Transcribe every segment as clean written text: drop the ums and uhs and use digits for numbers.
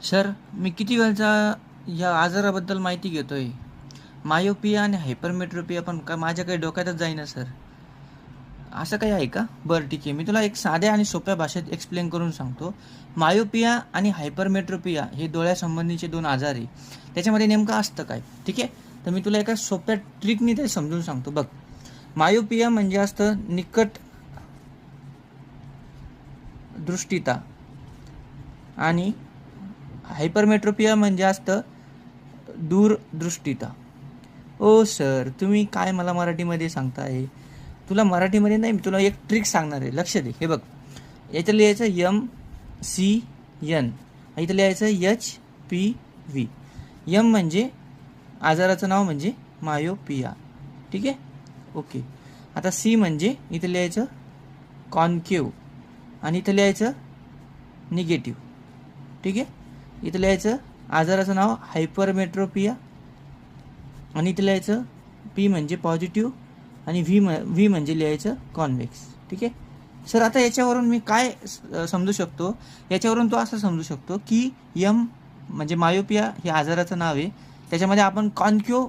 Sir, मी किती वेळचा या आजाराबद्दल माहिती घेतोय. मायोपिया आणि हायपरमेट्रोपिया पण का माझ्या काही डोक्यातच जाईना सर. असं काही आहे का? बरं ठीक आहे, मी तुला एक साध्या आणि सोप्या भाषेत एक्सप्लेन करून सांगतो. मायोपिया आणि हायपरमेट्रोपिया हे डोळ्यासंबंधीचे दोन आजार आहे. त्याच्यामध्ये नेमकं असतं काय? ठीक आहे, तर मी तुला एका सोप्या ट्रिकनी ते समजून सांगतो. बघ, मायोपिया म्हणजे असतं निकट दृष्टिता आणि हायपरमेट्रोपिया म्हणजे असतं दूरदृष्टिता. ओ सर, तुम्ही काय मला मराठीमध्ये सांगताय? तुला मराठीमध्ये नाही, मी तुला एक ट्रिक सांगणार आहे, लक्ष दे. हे बघ, याचं लिहायचं MCN, इथं लिहायचं HPV. यम म्हणजे आजाराचं नाव म्हणजे मायोपिया. ठीक आहे, ओके. आता C म्हणजे इथं लिहायचं कॉन्केव आणि इथं लिहायचं निगेटिव्ह. ठीक आहे, इथं लिहायचं आजाराचं नाव हायपरमेट्रोपिया आणि इथं लिहायचं P म्हणजे पॉझिटिव्ह आणि व्ही म्हणजे लिहायचं कॉन्व्हेक्स. ठीक आहे सर, आता याच्यावरून मी काय समजू शकतो? याच्यावरून तो असं समजू शकतो की यम म्हणजे मायोपिया हे आजाराचं नाव आहे. त्याच्यामध्ये आपण कॉन्क्यू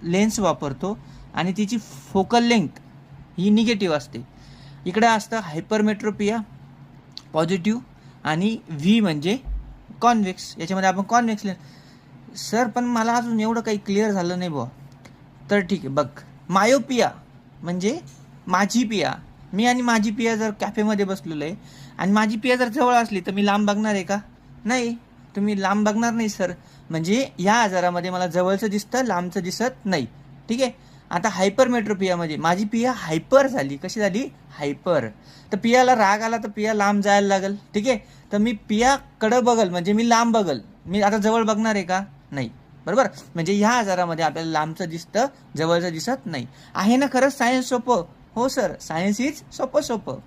लेन्स वापरतो आणि तिची फोकल लेंथ ही निगेटिव्ह असते. इकडे असतं हायपरमेट्रोपिया पॉझिटिव्ह आणि व्ही म्हणजे कॉन्व्हेक्स, याच्यामध्ये आपण कॉन्व्हेक्स लेन्स. सर, पण मला अजून एवढं काही क्लिअर झालं नाही बुवा. तर ठीक आहे, बघ, मायोपिया म्हणजे माझी पिया. मी आणि माझी पिया जर कॅफेमध्ये बसलेलो आहे आणि माझी पिया जर जवळ असली तर मी लांब बघणार आहे का? नाही, तुम्ही लांब बघणार नाही सर. म्हणजे या आजारामध्ये मला जवळचं दिसतं, लांबचं दिसत नाही. ठीक आहे, आता हायपरमेट्रोपियामध्ये माझी पिया हायपर झाली. कशी झाली? हायपर. तर पियाला राग आला तर पिया लांब जायला लागल. ठीक आहे, तर मी पियाकडं बघल म्हणजे मी लांब बघल. मी आता जवळ बघणार आहे का? नाही. बरोबर, म्हणजे ह्या आजारामध्ये आपल्याला लांबचं दिसतं, जवळचं दिसत नाही. आहे ना खरंच सायन्स सोपं? हो सर, सायन्स इज सोपं.